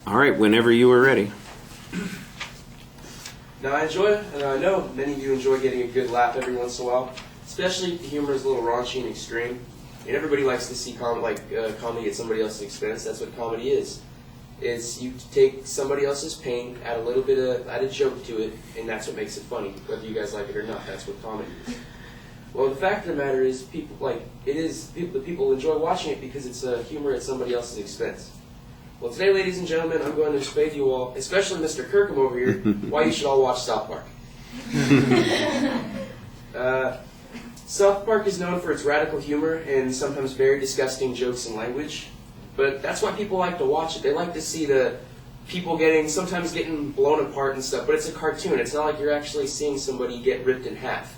All right, whenever you are ready. Now I know many of you enjoy getting a good laugh every once in a while, especially if the humor is a little raunchy and extreme. And everybody likes to see comedy at somebody else's expense. That's what comedy is. It's you take somebody else's pain, add a joke to it, and that's what makes it funny. Whether you guys like it or not, that's what comedy is. Well, the fact of the matter is, people enjoy watching it because it's humor at somebody else's expense. Well, today, ladies and gentlemen, I'm going to explain to you all, especially Mr. Kirkham over here, why you should all watch South Park. South Park is known for its radical humor and sometimes very disgusting jokes and language, but that's why people like to watch it. They like to see the people sometimes getting blown apart and stuff, but it's a cartoon. It's not like you're actually seeing somebody get ripped in half.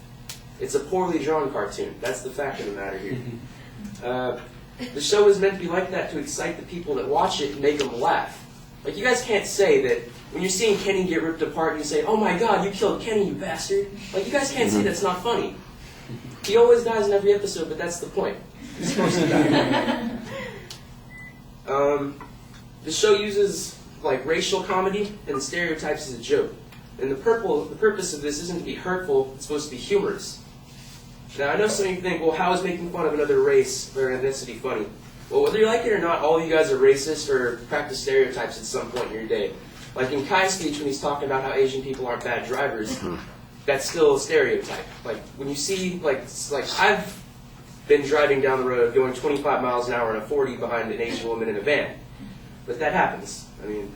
It's a poorly drawn cartoon. That's the fact of the matter here. The show is meant to be like that to excite the people that watch it and make them laugh. Like, you guys can't say that when you're seeing Kenny get ripped apart and you say, "Oh my God, you killed Kenny, you bastard." Like, you guys can't say that's not funny. He always dies in every episode, but that's the point. He's supposed to die. The show uses racial comedy and stereotypes as a joke. And the purpose of this isn't to be hurtful, it's supposed to be humorous. Now, I know some of you think, well, how is making fun of another race or ethnicity funny? Well, whether you like it or not, all of you guys are racist or practice stereotypes at some point in your day. Like in Kai's speech when he's talking about how Asian people aren't bad drivers, that's still a stereotype. Like, when you see, I've been driving down the road going 25 miles an hour in a 40 behind an Asian woman in a van. But that happens. I mean,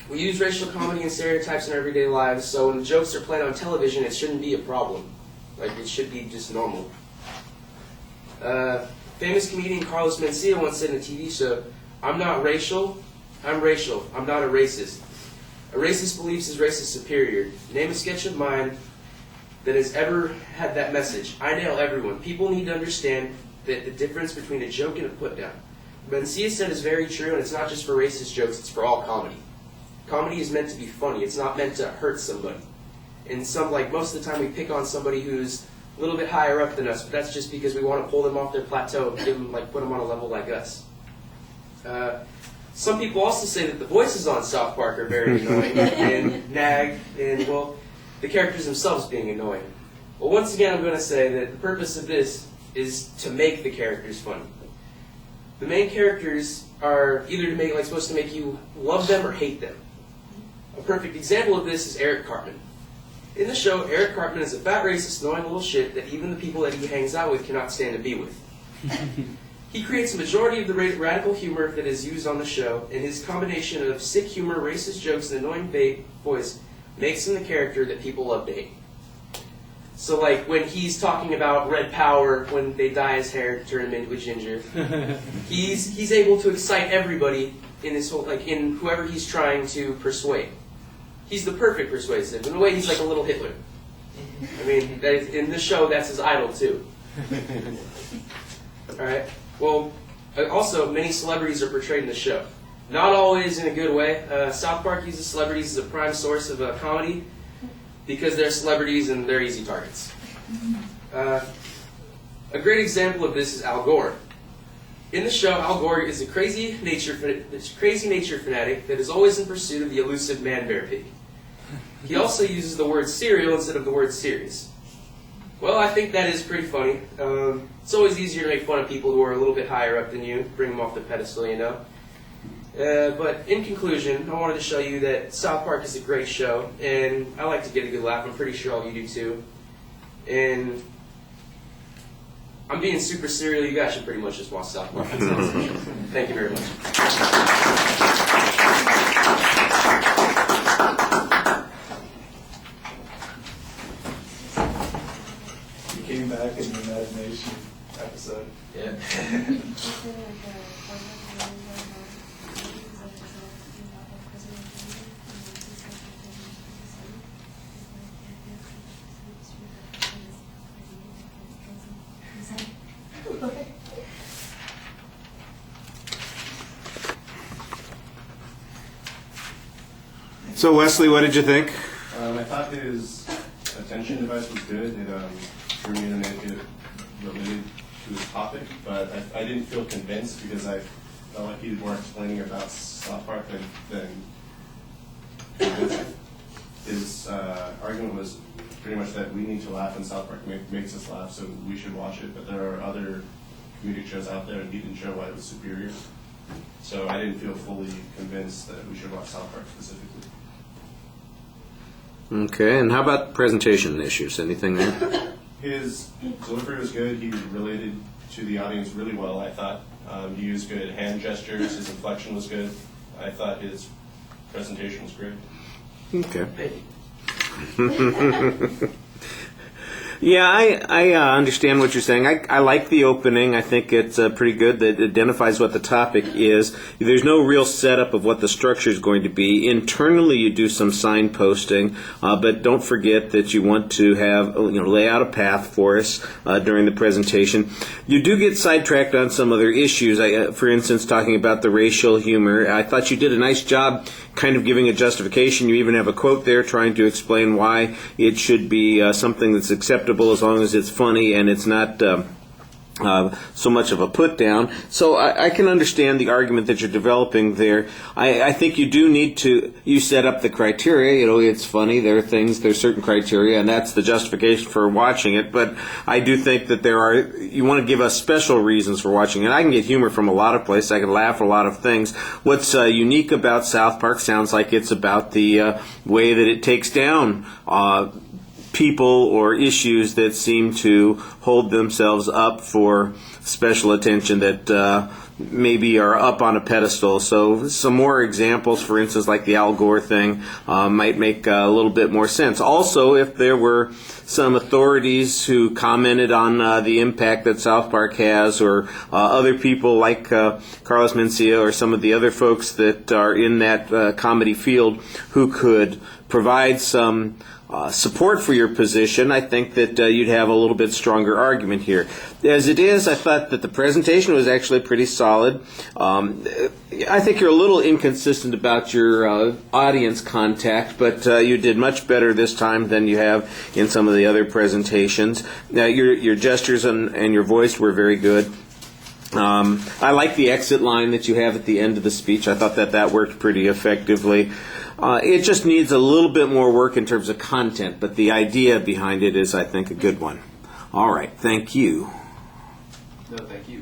we use racial comedy and stereotypes in our everyday lives, so when the jokes are played on television, it shouldn't be a problem. It should be just normal. Famous comedian Carlos Mencia once said in a TV show, "I'm not racial, I'm racial. I'm not a racist. A racist believes his race is superior. Name a sketch of mine that has ever had that message. I nail everyone. People need to understand that the difference between a joke and a put-down." Mencia said is very true, and it's not just for racist jokes, it's for all comedy. Comedy is meant to be funny. It's not meant to hurt somebody. And most of the time we pick on somebody who's a little bit higher up than us, but that's just because we want to pull them off their plateau and put them on a level like us. Some people also say that the voices on South Park are very annoying and nag, and, the characters themselves being annoying. Well, once again, I'm going to say that the purpose of this is to make the characters funny. The main characters are either supposed to make you love them or hate them. A perfect example of this is Eric Cartman. In the show, Eric Cartman is a fat, racist, annoying little shit that even the people that he hangs out with cannot stand to be with. He creates a majority of the radical humor that is used on the show, and his combination of sick humor, racist jokes, and annoying voice makes him the character that people love to hate. So, when he's talking about red power, when they dye his hair to turn him into a ginger, he's able to excite everybody in this whole, in whoever he's trying to persuade. He's the perfect persuasive. In a way, he's like a little Hitler. I mean, in this show, that's his idol, too. All right. Well, also, many celebrities are portrayed in the show. Not always in a good way. South Park uses celebrities as a prime source of comedy because they're celebrities and they're easy targets. A great example of this is Al Gore. In the show, Al Gore is a crazy nature fanatic that is always in pursuit of the elusive man-bear pig. He also uses the word cereal instead of the word serious. Well, I think that is pretty funny. It's always easier to make fun of people who are a little bit higher up than you, bring them off the pedestal, you know. But in conclusion, I wanted to show you that South Park is a great show, and I like to get a good laugh. I'm pretty sure all you do too. And I'm being super serial. You guys should pretty much just watch South Park. Thank you very much. You came back in the imagination episode. Yeah. So Wesley, what did you think? I thought his attention device was good. It drew me in and it related to his topic, but I didn't feel convinced because I felt like he did more explaining about South Park than convincing. His argument was pretty much that we need to laugh and South Park makes us laugh, so we should watch it. But there are other comedic shows out there, and he didn't show why it was superior. So I didn't feel fully convinced that we should watch South Park specifically. Okay, and how about presentation issues? Anything there? His delivery was good. He related to the audience really well, I thought. He used good hand gestures. His inflection was good. I thought his presentation was great. Okay. Yeah, I understand what you're saying. I like the opening. I think it's pretty good. That identifies what the topic is. There's no real setup of what the structure is going to be. Internally, you do some signposting, but don't forget that you want to have lay out a path for us during the presentation. You do get sidetracked on some other issues. For instance, talking about the racial humor. I thought you did a nice job kind of giving a justification. You even have a quote there trying to explain why it should be something that's acceptable as long as it's funny and it's not so much of a put down. So I can understand the argument that you're developing there. I think you do need to, you set up the criteria, it's funny, there's certain criteria, and that's the justification for watching it, but I do think that you want to give us special reasons for watching it. I can get humor from a lot of places, I can laugh at a lot of things. What's unique about South Park sounds like it's about the way that it takes down people or issues that seem to hold themselves up for special attention that maybe are up on a pedestal. So some more examples, for instance, like the Al Gore thing, might make a little bit more sense. Also, if there were some authorities who commented on the impact that South Park has, or other people like Carlos Mencia or some of the other folks that are in that comedy field who could provide some support for your position, I think that you'd have a little bit stronger argument here. As it is, I thought that the presentation was actually pretty solid. I think you're a little inconsistent about your audience contact, but you did much better this time than you have in some of the other presentations. Your gestures and your voice were very good. I like the exit line that you have at the end of the speech. I thought that worked pretty effectively. It just needs a little bit more work in terms of content, but the idea behind it is, I think, a good one. All right, thank you. No, thank you.